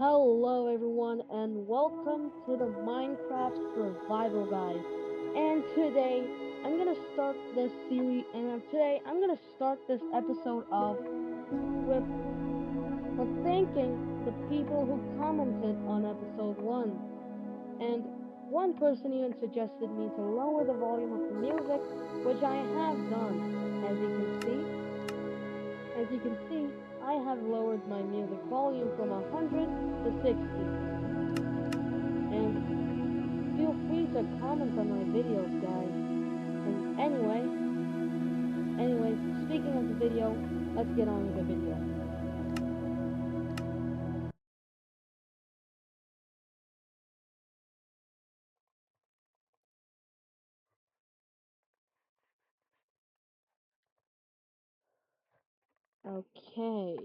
Hello everyone and welcome to the Minecraft Survival Guide. And today I'm gonna start this series and today I'm gonna start this episode off with thanking the people who commented on episode 1. And one person even suggested me to lower the volume of the music, which I have done. As you can see, as you can see, I have lowered my music volume from 100 to 60. And feel free to comment on my videos, guys. And anyways, speaking of the video, let's get on with the video. Okay.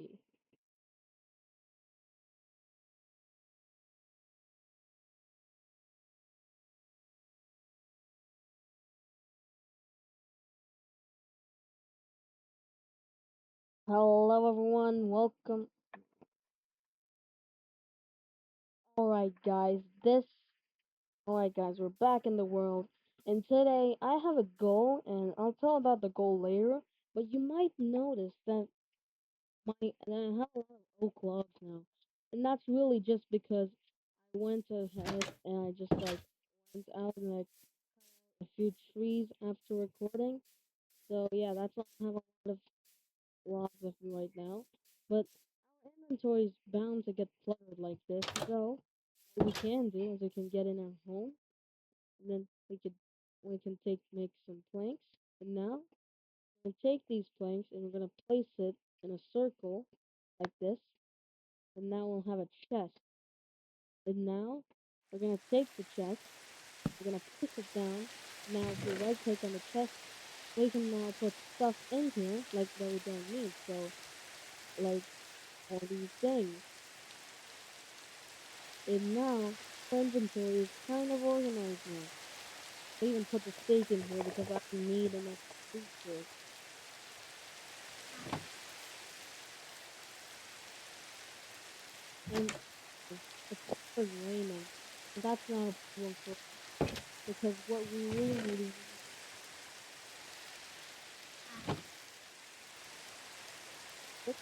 Hello everyone, welcome. This Alright guys, we're back in the world. And today I have a goal and I'll tell about the goal later, but you might notice that I have a lot of oak logs now. And that's really just because I went ahead and I just went out and a few trees after recording. So yeah, that's why I have a lot of logs of them right now. But our inventory is bound to get cluttered like this. So what we can do is we can get in our home and then we can make some planks. And now we'll take these planks and we're gonna place it in a circle like this. And now we'll have a chest. And now we're gonna take the chest, we're gonna push it down. Now if you right click on the chest, we can now put stuff in here like that we don't need. So like all these things. And now our inventory is kind of organized now. I even put the steak in here because I need enough food for it. And it's started raining. And that's not a problem for because what we really need is oh,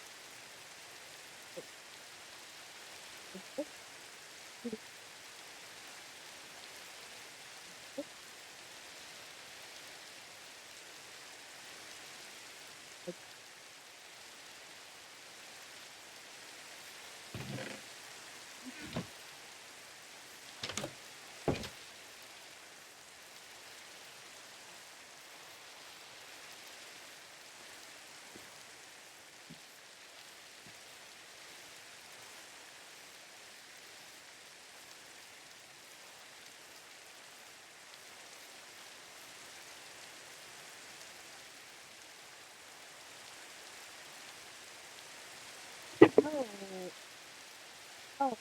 oh, oh,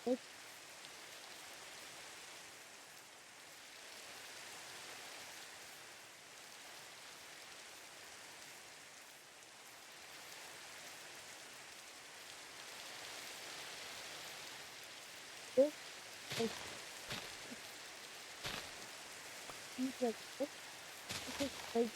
oh, this is these like this is like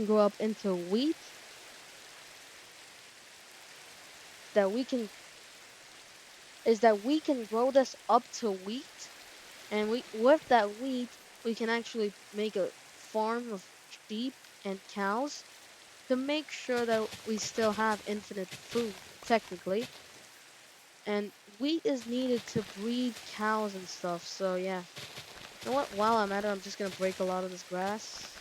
Grow up into wheat that we can is that we can grow this up to wheat, and we with that wheat we can actually make a farm of sheep and cows to make sure that we still have infinite food technically. And wheat is needed to breed cows and stuff. So yeah, you know what? While I'm at it, I'm just gonna break a lot of this grass.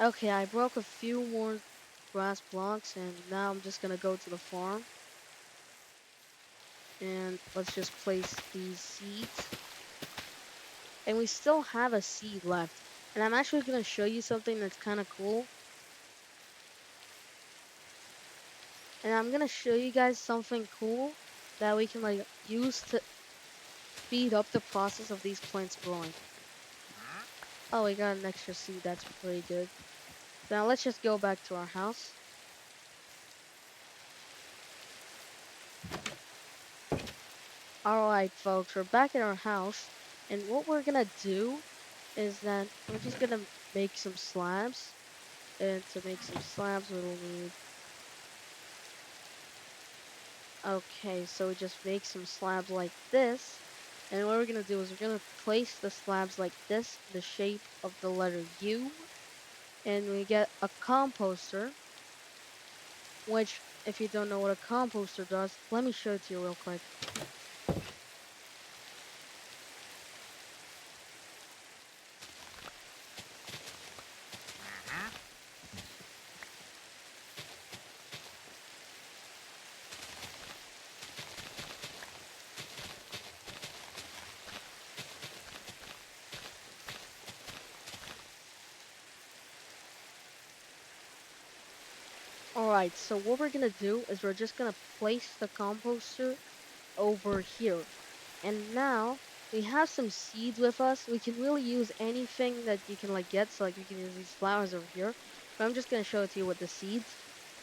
Okay, I broke a few more grass blocks, and now I'm just gonna go to the farm and let's just place these seeds. And we still have a seed left. And I'm actually gonna show you something that's kind of cool. And I'm gonna show you guys something cool that we can like use to speed up the process of these plants growing. Oh, we got an extra seed. That's pretty good. Now let's just go back to our house. Alright, folks, we're back at our house. And what we're gonna do is that we're just gonna make some slabs. And to make some slabs, we'll need. Okay, so we just make some slabs like this. And what we're gonna do is we're gonna place the slabs like this in the shape of the letter U. And we get a composter, which, if you don't know what a composter does, let me show it to you real quick. Alright, so what we're gonna do is we're just gonna place the composter over here. And now we have some seeds with us. We can really use anything that you can like get. So like you can use these flowers over here. But I'm just gonna show it to you with the seeds.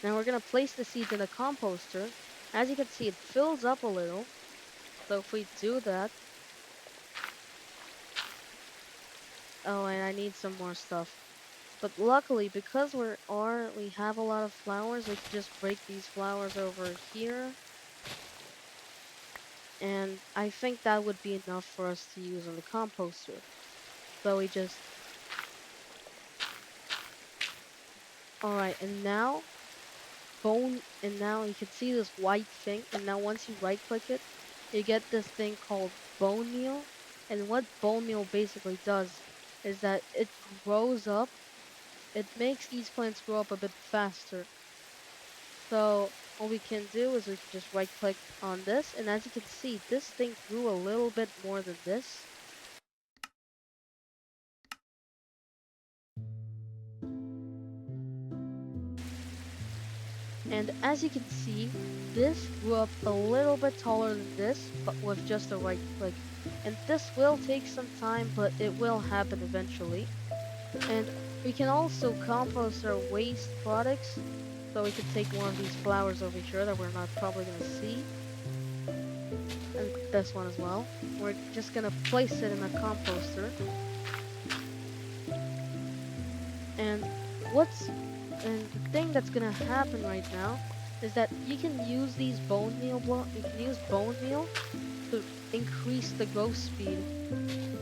Now we're gonna place the seeds in the composter. As you can see, it fills up a little. So if we do that, oh, and I need some more stuff. But luckily, because we have a lot of flowers, we can just break these flowers over here. And I think that would be enough for us to use on the composter. So we just alright, and now bone, and now you can see this white thing, and now once you right click it, you get this thing called bone meal. And what bone meal basically does is that it grows up, it makes these plants grow up a bit faster. So what we can do is we can just right click on this, and as you can see, this thing grew a little bit more than this. And as you can see, this grew up a little bit taller than this, but with just a right click. And this will take some time, but it will happen eventually. And we can also compost our waste products. So we could take one of these flowers over here that we're not probably going to see. And this one as well. We're just going to place it in a composter. And what's and the thing that's gonna happen right now is that you can use these bone meal you can use bone meal to increase the growth speed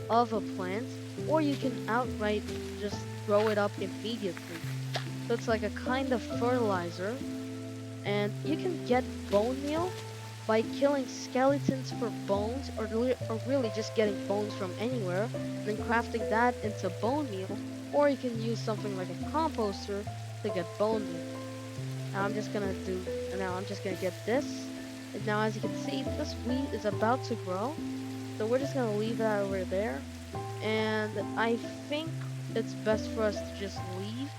of a plant, or you can outright just grow it up immediately. So it's like a kind of fertilizer, and you can get bone meal by killing skeletons for bones, or really just getting bones from anywhere, and then crafting that into bone meal, or you can use something like a composter to get bone meal. Now I'm just gonna get this, and now as you can see, this wheat is about to grow, so we're just gonna leave that over there, and I think it's best for us to just leave,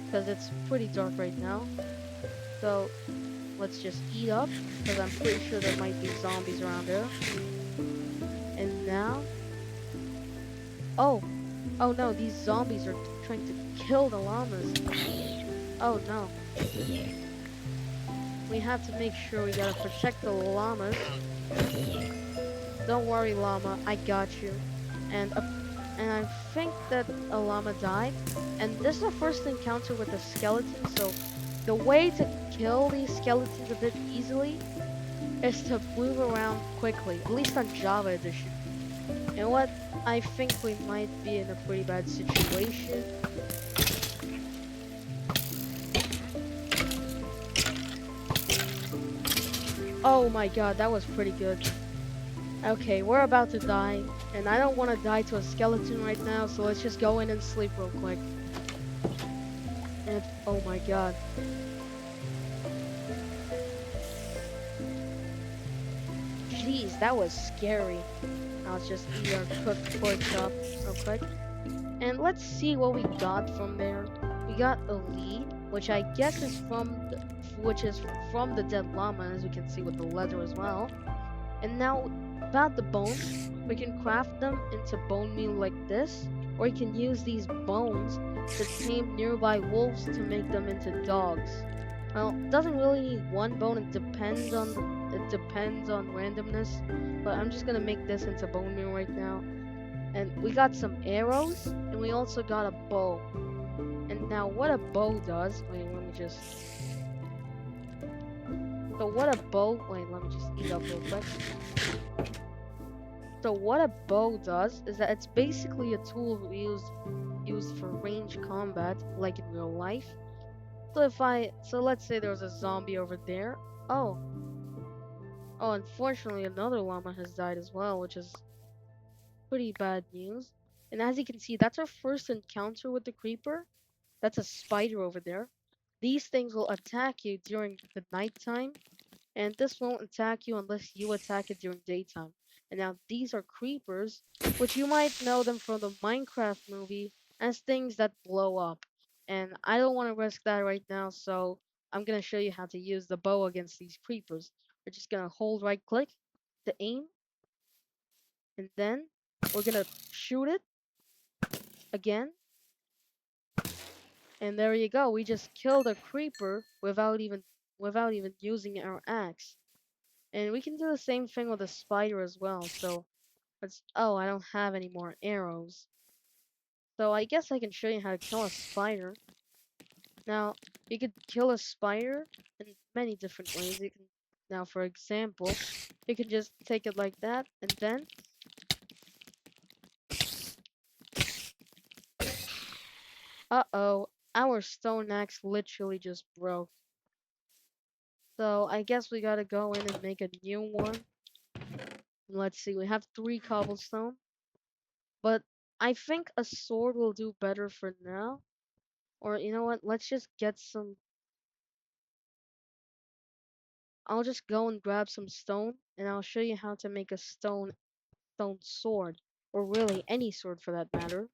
because it's pretty dark right now, so let's just eat up, because I'm pretty sure there might be zombies around there. And now, oh, oh no, these zombies are trying to kill the llamas. Oh no. We have to make sure we gotta protect the llamas. Don't worry, llama, I got you. And and I think that a llama died. And this is the first encounter with a skeleton, so the way to kill these skeletons a bit easily is to move around quickly, at least on Java Edition. And what I think we might be in a pretty bad situation. Oh my god, that was pretty good. Okay, we're about to die, and I don't want to die to a skeleton right now, so let's just go in and sleep real quick. And oh my god. Jeez, that was scary. Now let's just eat our cooked pork chop real quick. And let's see what we got from there. We got a lead, which I guess is from the dead llama, as we can see with the leather as well. And now about the bones, we can craft them into bone meal like this, or you can use these bones to tame nearby wolves to make them into dogs. Well, it doesn't really need one bone, it depends on randomness, but I'm just gonna make this into bone meal right now. And we got some arrows, and we also got a bow. And now what a bow does, wait, let me just so what a bow wait, let me just eat up real quick. So what a bow does is that it's basically a tool used for range combat, like in real life. So let's say there was a zombie over there. Oh, oh, unfortunately another llama has died as well, which is pretty bad news. And as you can see, that's our first encounter with the creeper. That's a spider over there. These things will attack you during the nighttime, and this won't attack you unless you attack it during daytime. And now these are creepers, which you might know them from the Minecraft movie as things that blow up. And I don't want to risk that right now, so I'm going to show you how to use the bow against these creepers. We're just going to hold right click to aim, and then we're going to shoot it again. And there you go. We just killed a creeper without even using our axe. And we can do the same thing with a spider as well. So oh, I don't have any more arrows. So I guess I can show you how to kill a spider. Now, you could kill a spider in many different ways. Now, for example, you can just take it like that, and then, uh-oh, our stone axe literally just broke. So I guess we gotta go in and make a new one. Let's see, we have 3 cobblestone, but I think a sword will do better for now. Or you know what? Let's just get some. I'll just go and grab some stone, and I'll show you how to make a stone sword, or really any sword for that matter.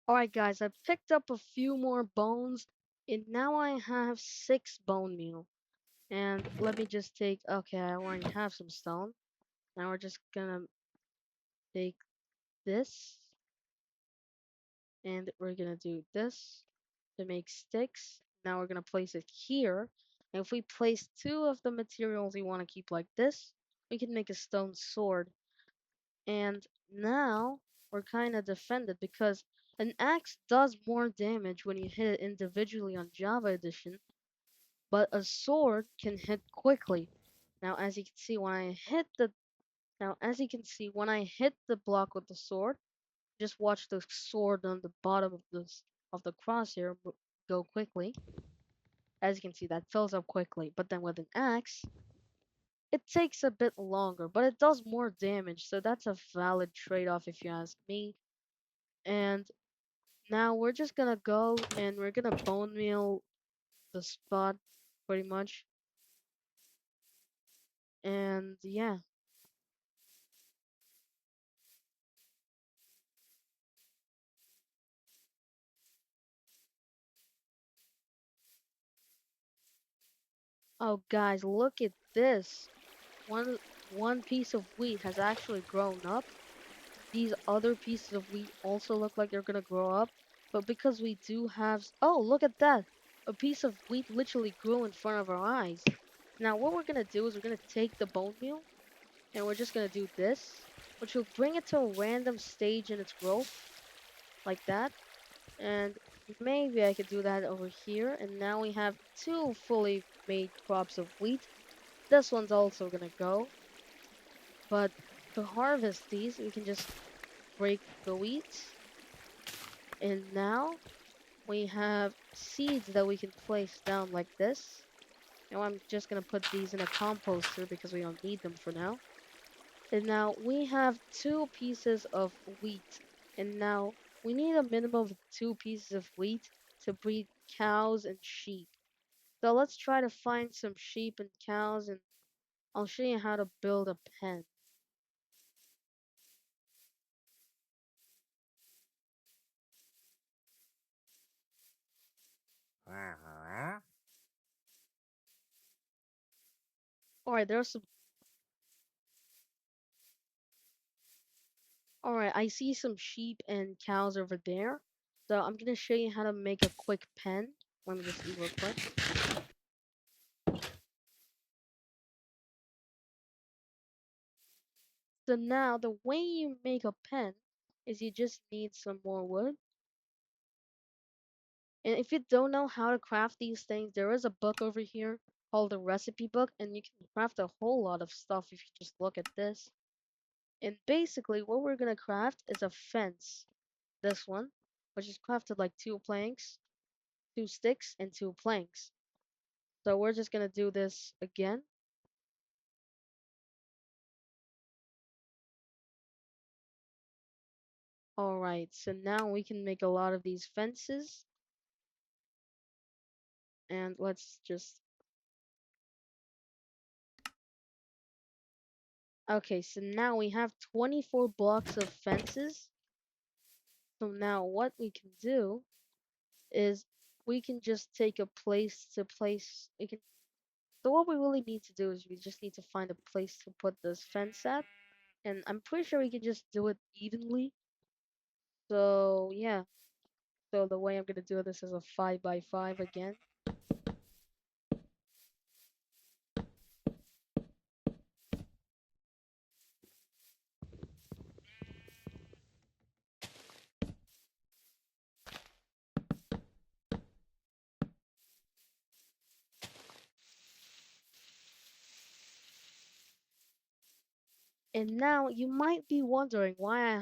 Alright guys, I picked up a few more bones, and now I have 6 bone meal. And let me just take, okay, I already have some stone. Now we're just gonna take this, and we're gonna do this to make sticks. Now we're gonna place it here. And if we place 2 of the materials we want to keep like this, we can make a stone sword. And now we're kind of defended because an axe does more damage when you hit it individually on Java Edition, but a sword can hit quickly. Now, as you can see, when I hit the block with the sword, just watch the sword on the bottom of the crosshair go quickly. As you can see, that fills up quickly. But then with an axe, it takes a bit longer, but it does more damage. So that's a valid trade-off if you ask me. And now we're just gonna go and we're gonna bone meal the spot pretty much. And yeah. Oh guys, look at this. One one piece of wheat has actually grown up. These other pieces of wheat also look like they're gonna grow up. But because we do have oh, look at that. A piece of wheat literally grew in front of our eyes. Now what we're gonna do is we're gonna take the bone meal and we're just gonna do this, which will bring it to a random stage in its growth, like that. And maybe I could do that over here. And now we have 2 fully made crops of wheat. This one's also gonna go. But to harvest these, we can just break the wheat. And now we have seeds that we can place down like this. Now I'm just gonna put these in a composter because we don't need them for now. And now we have 2 pieces of wheat. And now we need a minimum of 2 pieces of wheat to breed cows and sheep. So let's try to find some sheep and cows, and I'll show you how to build a pen. Alright, there's some. Alright, I see some sheep and cows over there. So I'm gonna show you how to make a quick pen. Let me just eat real quick. So now the way you make a pen is you just need some more wood. And if you don't know how to craft these things, there is a book over here called the recipe book, and you can craft a whole lot of stuff if you just look at this. And basically what we're gonna craft is a fence. This one, which is crafted like 2 planks, 2 sticks, and 2 planks. So we're just gonna do this again. Alright, so now we can make a lot of these fences. And let's just... Okay, so now we have 24 blocks of fences. So now what we can do is we can just take a place to place. So what we really need to do is we just need to find a place to put this fence at. And I'm pretty sure we can just do it evenly. So yeah. So the way I'm gonna do this is a 5 by 5 again. And now you might be wondering why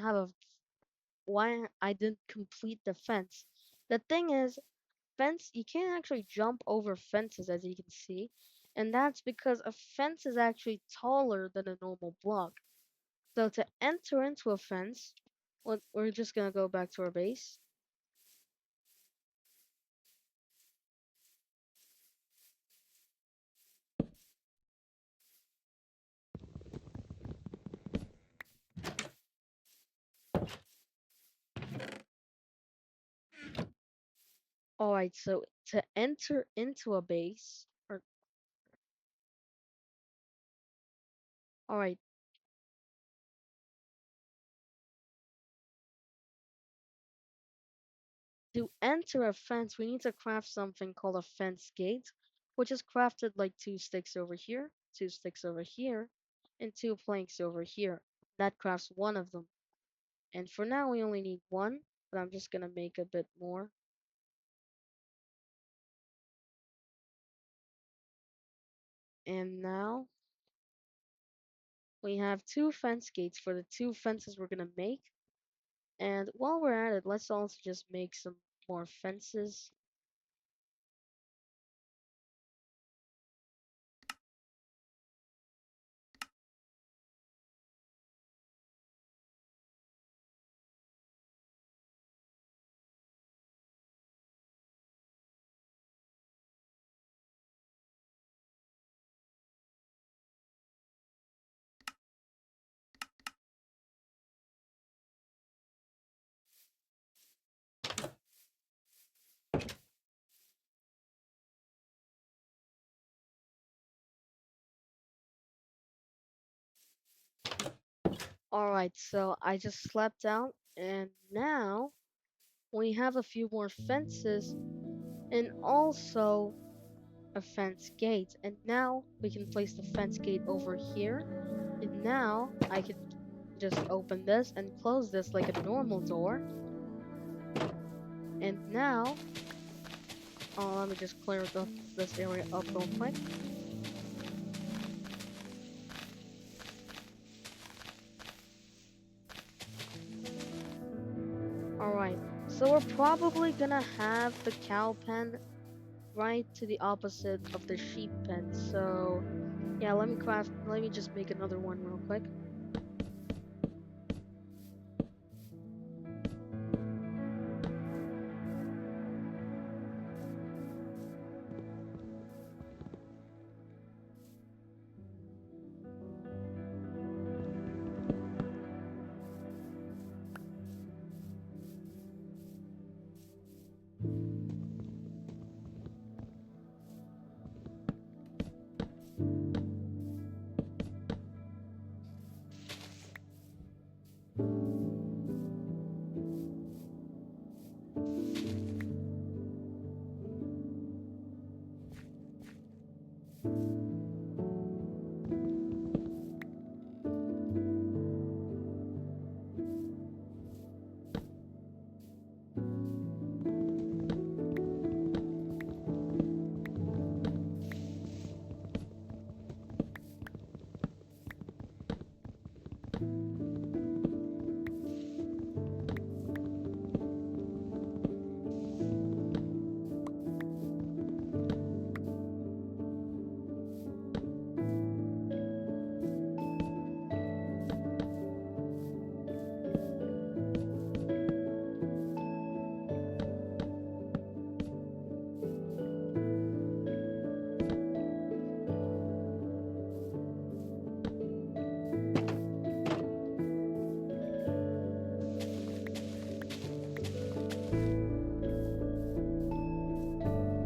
I didn't complete the fence. The thing is, fence you can't actually jump over fences as you can see, and that's because a fence is actually taller than a normal block. So to enter into a fence, we're just gonna go back to our base. Alright, so to enter into a base, or alright, to enter a fence, we need to craft something called a fence gate, which is crafted like 2 sticks over here, 2 sticks over here, and 2 planks over here. That crafts one of them. And for now, we only need one, but I'm just gonna make a bit more. And now we have 2 fence gates for the 2 fences we're gonna make. And while we're at it, let's also just make some more fences. Alright, so I just slept out, and now we have a few more fences and also a fence gate. And now we can place the fence gate over here. And now I can just open this and close this like a normal door. And now, let me just clear this area up real quick. Alright, so we're probably gonna have the cow pen right to the opposite of the sheep pen. So yeah, let me just make another one real quick.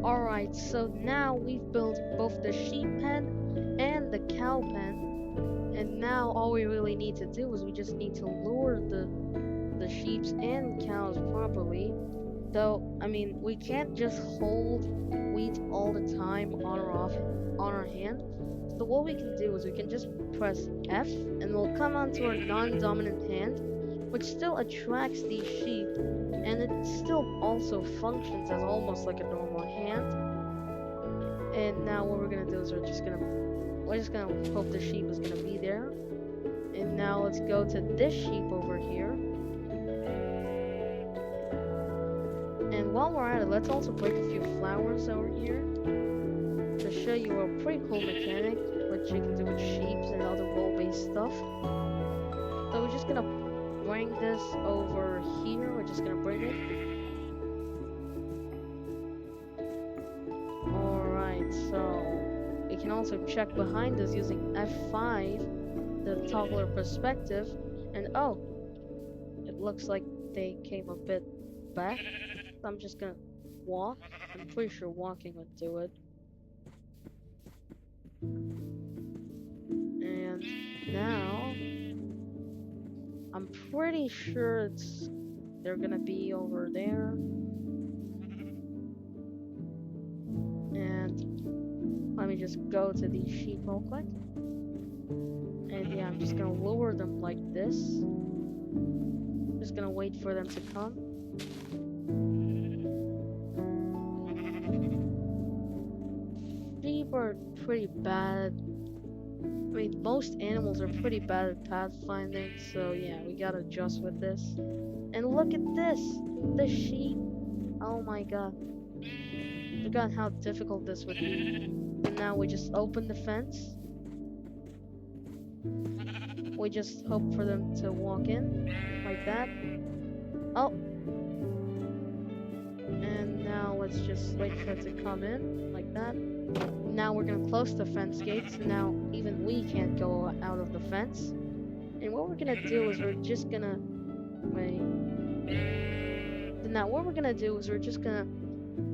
Alright, so now we've built both the sheep pen and the cow pen, and now all we really need to do is we just need to lure the sheeps and cows properly. Though, I mean, we can't just hold wheat all the time on our hand. So what we can do is we can just press F and we'll come onto our non-dominant hand, which still attracts these sheep, and it still also functions as almost like a normal hand. And now what we're gonna do is we're just gonna hope the sheep is gonna be there. And now let's go to this sheep over here. And while we're at it, let's also break a few flowers over here to show you a pretty cool mechanic which you can do with sheeps and other role-based stuff. So we're just gonna bring this over here. We're just gonna bring it. Alright, so we can also check behind us using F5, the toggler perspective, and oh, it looks like they came a bit back. So I'm just gonna walk. I'm pretty sure walking would do it. And now I'm pretty sure they're gonna be over there. And let me just go to these sheep real quick. And yeah, I'm just gonna lure them like this. Just gonna wait for them to come. Sheep are pretty bad. I mean, most animals are pretty bad at pathfinding, so yeah, we gotta adjust with this. And look at this! The sheep! Oh my god. Forgot how difficult this would be. And now we just open the fence. We just hope for them to walk in, like that. Oh! And now let's just wait for it to come in, like that. Now we're gonna close the fence gates, and now even we can't go out of the fence. And what we're gonna do is we're just gonna wait. And now what we're gonna do is we're just gonna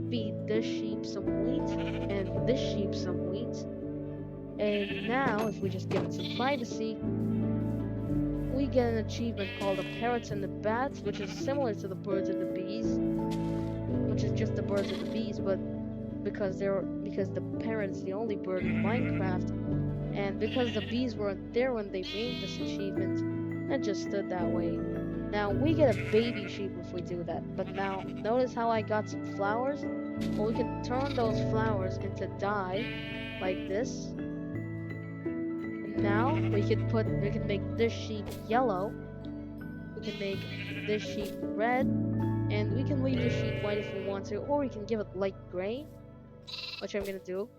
feed this sheep some wheat and this sheep some wheat. And now if we just give it some privacy, we get an achievement called the parrots and the bats, which is similar to the birds and the bees, which is just the birds and the bees, but because the parrot is the only bird in Minecraft, and because the bees weren't there when they made this achievement, it just stood that way. Now we get a baby sheep if we do that, but now notice how I got some flowers? Well, we can turn those flowers into dye like this. And now we can make this sheep yellow. We can make this sheep red, and we can leave the sheep white if we want to, or we can give it light gray, which I'm gonna do.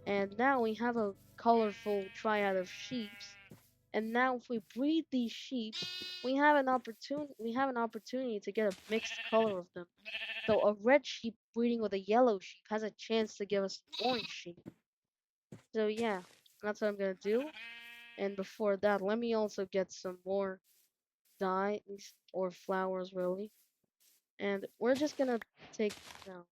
And now we have a colorful triad of sheeps. And now if we breed these sheep, we have an opportunity to get a mixed color of them. So a red sheep breeding with a yellow sheep has a chance to give us an orange sheep. So yeah, that's what I'm gonna do. And before that, let me also get some more dye or flowers really. And we're just gonna take now.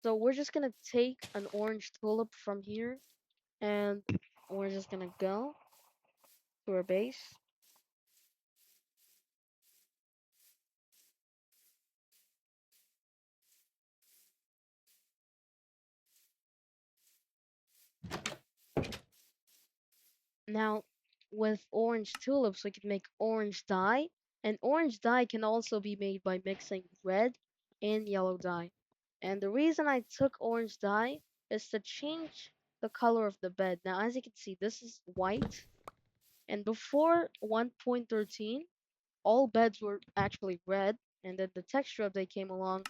So we're just gonna take an orange tulip from here, and we're just gonna go to our base. Now, with orange tulips, we can make orange dye, And orange dye can also be made by mixing red and yellow dye. And the reason I took orange dye is to change the color of the bed. Now, as you can see, this is white. And before 1.13, all beds were actually red. And then the texture update came along,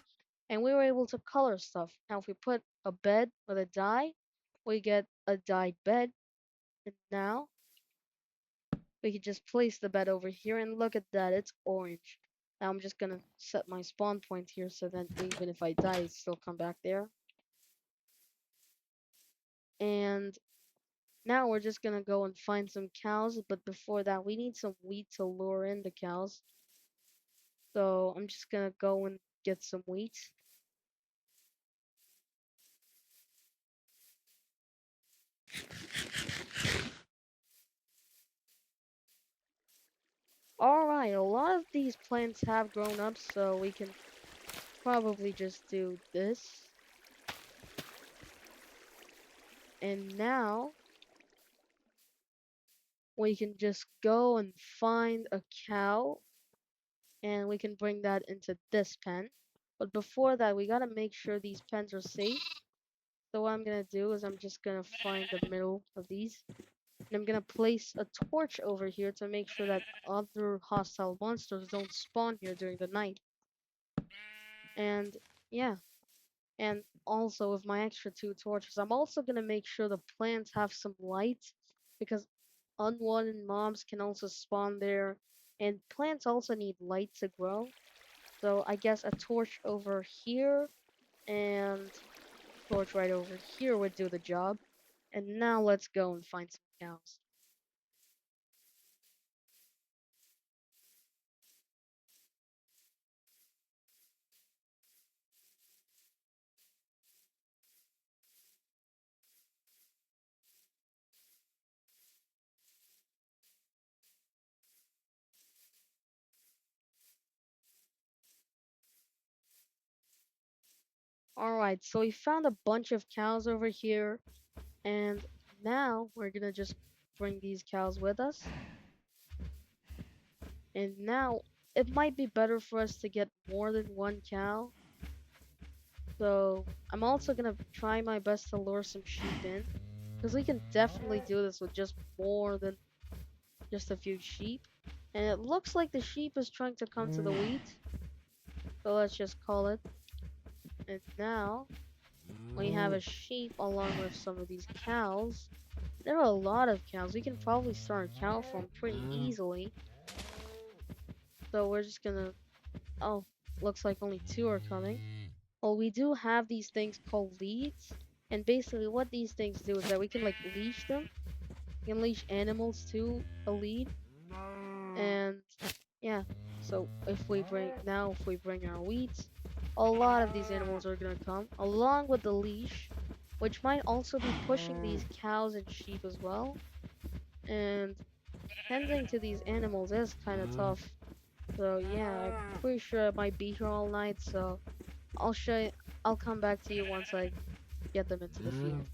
and we were able to color stuff. Now, if we put a bed with a dye, we get a dyed bed. And now we can just place the bed over here, and look at that, it's orange. Now I'm just gonna set my spawn point here so that even if I die, it still come back there. And now we're just gonna go and find some cows, but before that, we need some wheat to lure in the cows. So I'm just gonna go and get some wheat. Alright, a lot of these plants have grown up, so we can probably just do this. And now we can just go and find a cow, and we can bring that into this pen. But before that, we gotta make sure these pens are safe. So what I'm gonna do is I'm just gonna find the middle of these, and I'm gonna place a torch over here to make sure that other hostile monsters don't spawn here during the night. And yeah, and also with my extra 2 torches, I'm also gonna make sure the plants have some light, because unwanted mobs can also spawn there, and plants also need light to grow. So I guess a torch over here and torch right over here would do the job. And now let's go and find some cows. Alright, so we found a bunch of cows over here, and now we're gonna just bring these cows with us. And now it might be better for us to get more than one cow. So I'm also gonna try my best to lure some sheep in, because we can definitely do this with just more than just a few sheep. And it looks like the sheep is trying to come to the wheat. So let's just call it. And now we have a sheep along with some of these cows. There are a lot of cows. We can probably start a cow farm pretty easily. So we're just gonna... Oh, looks like only 2 are coming. Well, we do have these things called leads. And basically what these things do is that we can like leash them. We can leash animals to a lead. And yeah, so if we bring our wheat, a lot of these animals are gonna come along with the leash, which might also be pushing these cows and sheep as well. And tending to these animals is kind of tough. So yeah, I'm pretty sure I might be here all night. So I'll show you. I'll come back to you once I get them into the field.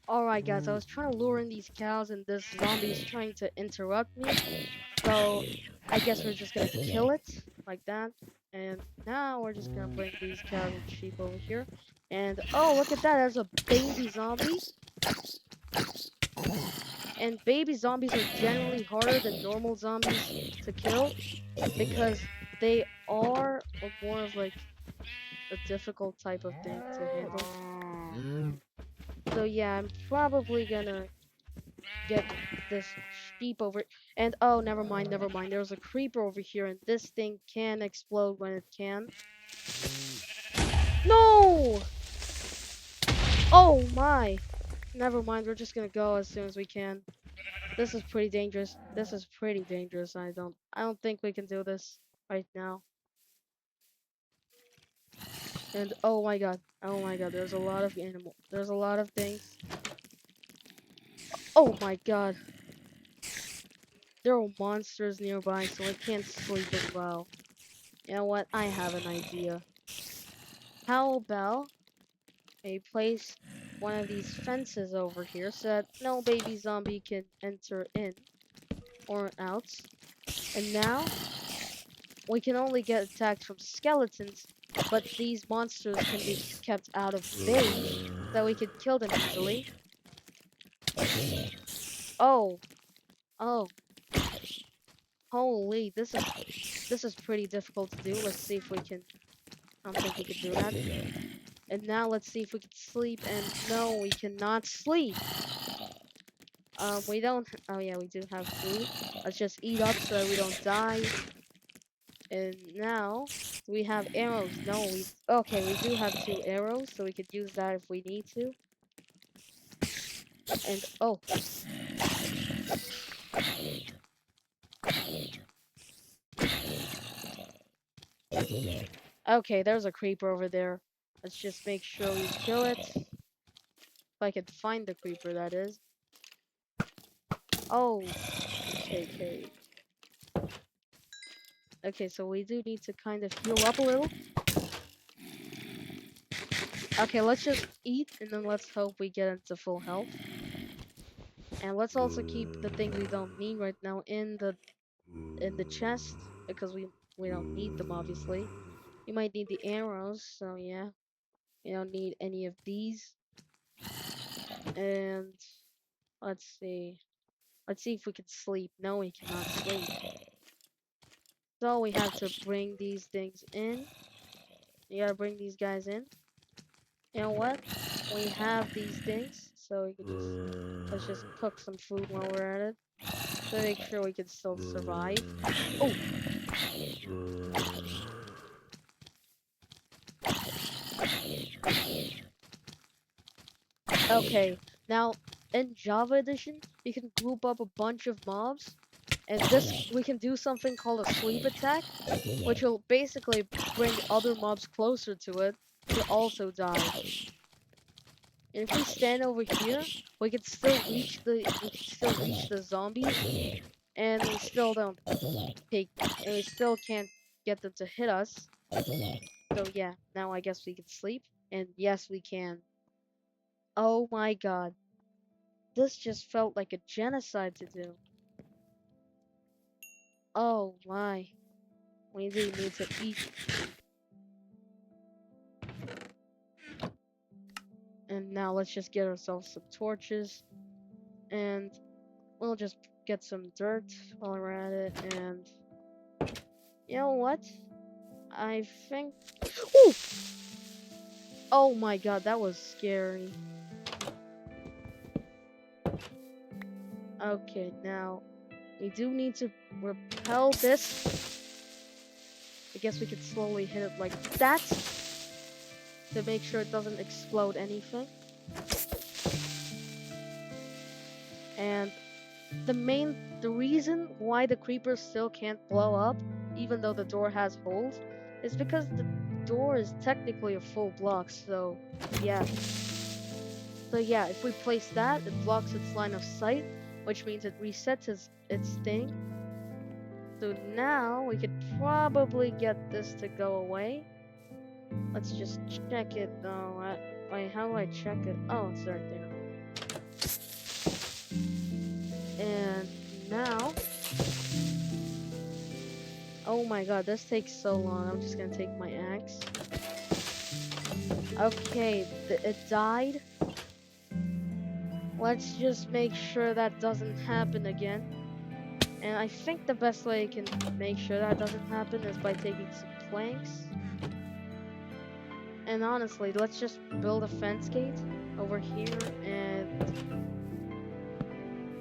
Alright guys, I was trying to lure in these cows and this zombie is trying to interrupt me. So I guess we're just gonna kill it like that. And now we're just gonna bring these cows and sheep over here. And oh, look at that, there's a baby zombie. And baby zombies are generally harder than normal zombies to kill because they are more of like a difficult type of thing to handle. So yeah, I'm probably gonna get this sheep over. And oh, never mind, never mind. There's a creeper over here, and this thing can explode when it can. No! Oh my! Never mind. We're just gonna go as soon as we can. This is pretty dangerous. This is pretty dangerous. I don't think we can do this right now. And oh my god. Oh my god. There's a lot of animal. There's a lot of things. Oh my god. There are monsters nearby, so I can't sleep as well. You know what? I have an idea. How about I place one of these fences over here so that no baby zombie can enter in or out. And now we can only get attacked from skeletons, but these monsters can be kept out of base so we could kill them easily. Oh, oh, holy, this is pretty difficult to do. Let's see if we can. I don't think we can do that. And now let's see if we can sleep. And no, we cannot sleep. We don't. Oh yeah, we do have food. Let's just eat up so that we don't die. And now we have arrows. No, okay. We do have 2 arrows, so we could use that if we need to. And oh, okay. There's a creeper over there. Let's just make sure we kill it. If I could find the creeper, that is. Oh, okay, okay. Okay, so we do need to kind of heal up a little. Okay, let's just eat and then let's hope we get into full health. And let's also keep the things we don't need right now in the chest because we don't need them obviously. You might need the arrows, so yeah. We don't need any of these. And let's see. Let's see if we can sleep. No, we cannot sleep. So we have to bring these things in. You gotta bring these guys in. You know what? We have these things, so we could let's just cook some food while we're at it. To make sure we can still survive. Oh! Okay, now in Java Edition, you can group up a bunch of mobs, and this we can do something called a sleep attack, which will basically bring other mobs closer to it to also die. And if we stand over here, we can still reach the zombies, and we still don't take, and we still can't get them to hit us. So yeah, now I guess we can sleep, and yes, we can. Oh my god. This just felt like a genocide to do. Oh my. We do need to eat. And now let's just get ourselves some torches. And we'll just get some dirt while we're at it. And you know what? I think. Ooh! Oh my god, that was scary. Okay, now we do need to repel this. I guess we could slowly hit it like that to make sure it doesn't explode anything. And the reason why the creepers still can't blow up, even though the door has holes, is because the door is technically a full block, so yeah. So yeah, if we place that, it blocks its line of sight, which means it resets its thing. So now we could probably get this to go away. Let's just check it though. Wait, how do I check it? Oh, it's right there. And now, oh my god, this takes so long. I'm just gonna take my axe. Okay, it died. Let's just make sure that doesn't happen again. And I think the best way you can make sure that doesn't happen is by taking some planks. And honestly, let's just build a fence gate over here, and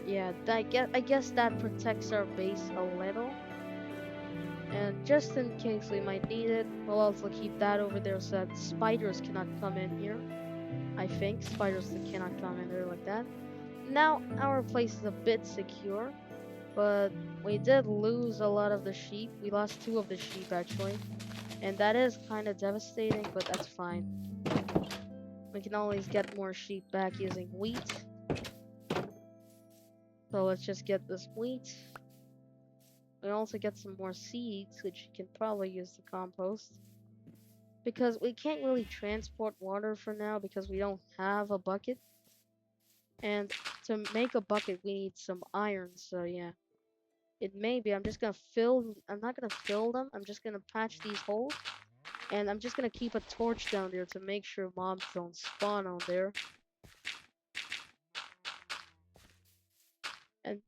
yeah, I guess that protects our base a little. And just in case we might need it, we'll also keep that over there so that spiders cannot come in here. I think spiders cannot come in there like that. Now our place is a bit secure, but we did lose a lot of the sheep. We lost 2 of the sheep actually, and that is kind of devastating, but that's fine. We can always get more sheep back using wheat. So let's just get this wheat. We also get some more seeds, which you can probably use to compost. Because we can't really transport water for now because we don't have a bucket. And to make a bucket, we need some iron, so yeah. It may be, I'm not gonna fill them, I'm just gonna patch these holes. And I'm just gonna keep a torch down there to make sure mobs don't spawn on there. And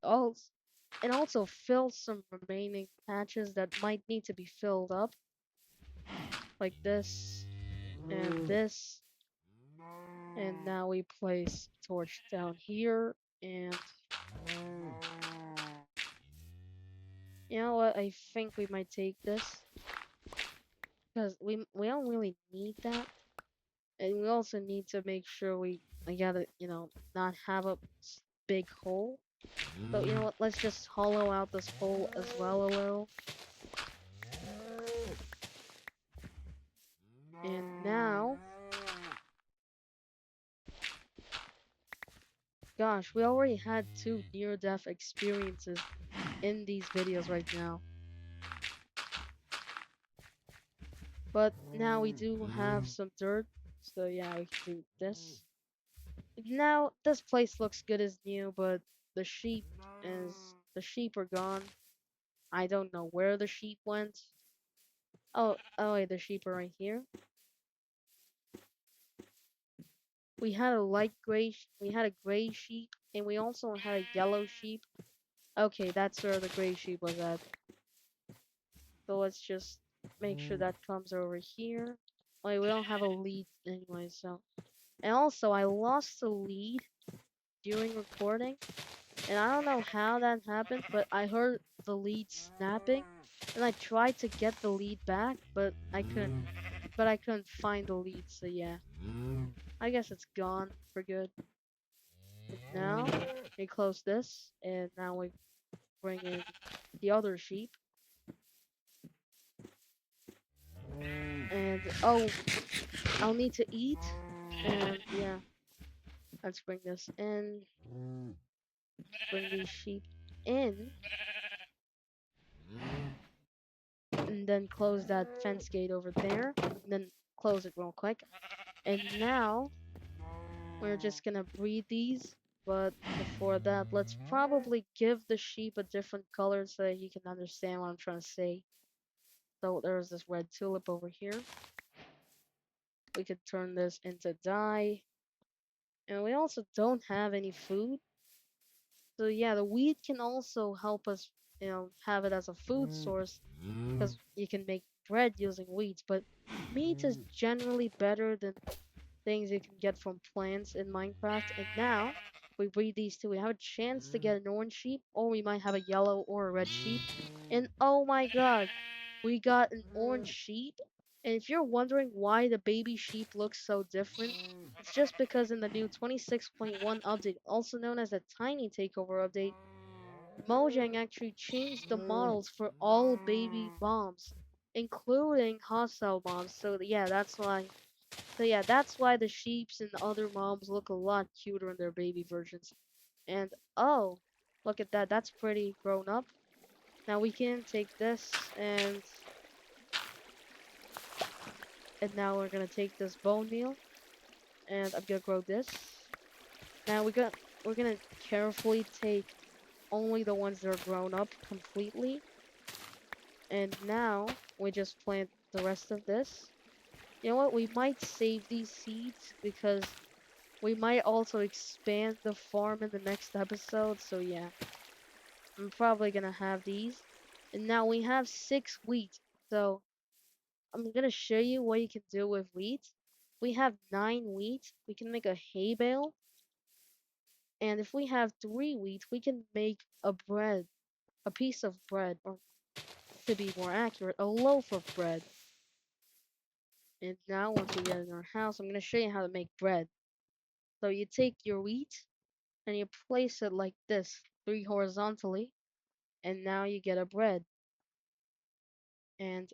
also fill some remaining patches that might need to be filled up. Like this, and this. And now we place torch down here, and you know what? I think we might take this because we don't really need that, and we also need to make sure we gotta not have a big hole. So you know what? Let's just hollow out this hole as well a little. And now, gosh, we already had 2 near-death experiences in these videos right now. But now we do have some dirt, so yeah, we can do this. Now this place looks good as new, but the sheep the sheep are gone. I don't know where the sheep went. Oh wait, the sheep are right here. We had a gray sheep, and we also had a yellow sheep. Okay, that's where the gray sheep was at. So let's just make sure that comes over here. Wait, we don't have a lead anyway, so. And also, I lost the lead during recording, and I don't know how that happened, but I heard the lead snapping, and I tried to get the lead back, but I couldn't. But I couldn't find the lead, so yeah. I guess it's gone for good. But now we close this, and now we bring in the other sheep. And oh, I'll need to eat, and yeah, let's bring this in. Bring these sheep in, and then close that fence gate over there, and then close it real quick. And now we're just gonna breed these, but before that, let's probably give the sheep a different color so that you can understand what I'm trying to say. So there's this red tulip over here. We could turn this into dye. And we also don't have any food. So yeah, the wheat can also help us, have it as a food source because you can make bread using wheat. But meat is generally better than things you can get from plants in Minecraft. And now we breed these two. We have a chance to get an orange sheep, or we might have a yellow or a red sheep. And oh my god, we got an orange sheep. And if you're wondering why the baby sheep looks so different, it's just because in the new 26.1 update, also known as the Tiny Takeover update, Mojang actually changed the models for all baby bombs, including hostile bombs. So yeah, that's why. So yeah, that's why the sheeps and the other moms look a lot cuter in their baby versions. And oh, look at that. That's pretty grown up. Now we can take this and now we're gonna take this bone meal and I'm gonna grow this. Now we're gonna carefully take only the ones that are grown up completely. And now we just plant the rest of this. You know what? We might save these seeds because we might also expand the farm in the next episode. So yeah, I'm probably gonna have these. And now we have 6 wheat. So I'm gonna show you what you can do with wheat. We have 9 wheat. We can make a hay bale. And if we have 3 wheat, we can make a piece of bread, or to be more accurate, a loaf of bread. And now once we get in our house, I'm gonna show you how to make bread. So you take your wheat and you place it like this, three horizontally, and now you get a bread. And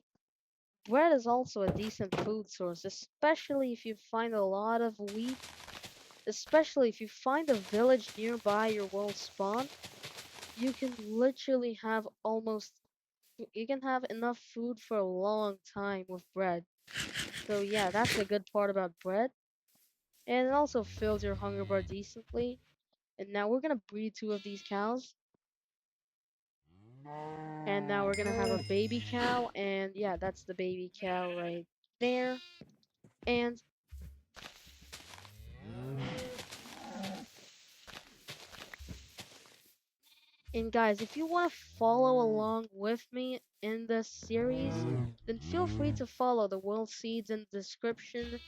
bread is also a decent food source, especially if you find a lot of wheat, especially if you find a village nearby your world spawn, you can literally have you can have enough food for a long time with bread. So yeah, that's the good part about bread. And it also fills your hunger bar decently. And now we're gonna breed 2 of these cows. And now we're gonna have a baby cow, and yeah, that's the baby cow right there. And guys, if you want to follow along with me in this series, then feel free to follow the world seeds in the description,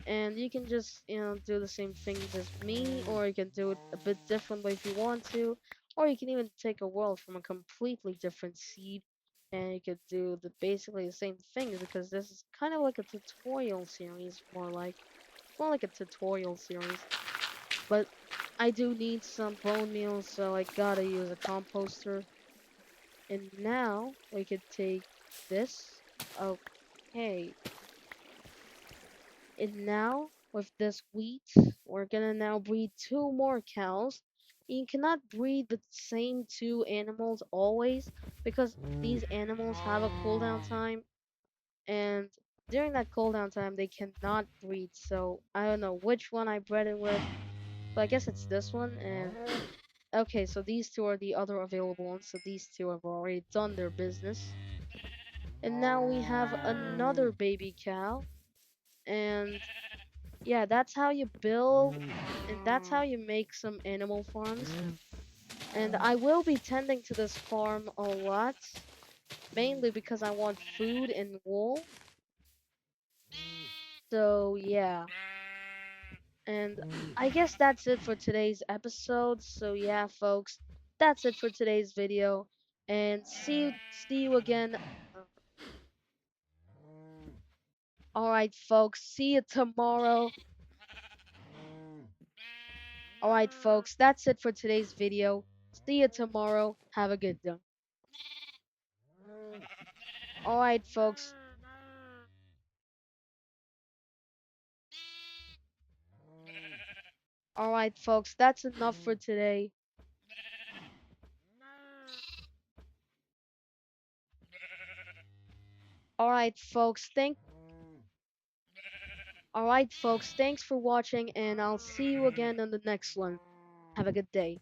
and you can just do the same things as me, or you can do it a bit differently if you want to, or you can even take a world from a completely different seed, and you could do basically the same things because this is kind of like a tutorial series, more like a tutorial series. But I do need some bone meal, so I gotta use a composter. And now we could take this. Okay. And now with this wheat, we're gonna now breed 2 more cows. You cannot breed the same 2 animals always because these animals have a cooldown time, and during that cooldown time they cannot breed. So I don't know which one I bred it with, but I guess it's this one. And okay, so these 2 are the other available ones. So these 2 have already done their business. And now we have another baby cow. And yeah, that's how you build and that's how you make some animal farms. And I will be tending to this farm a lot, mainly because I want food and wool. So yeah. And I guess that's it for today's episode. So yeah, folks, that's it for today's video. And see you again. All right, folks. See you tomorrow. All right, folks. That's it for today's video. See you tomorrow. Have a good day. All right, folks. All right, folks. That's enough for today. All right, folks. All right, folks. Thanks for watching, and I'll see you again on the next one. Have a good day.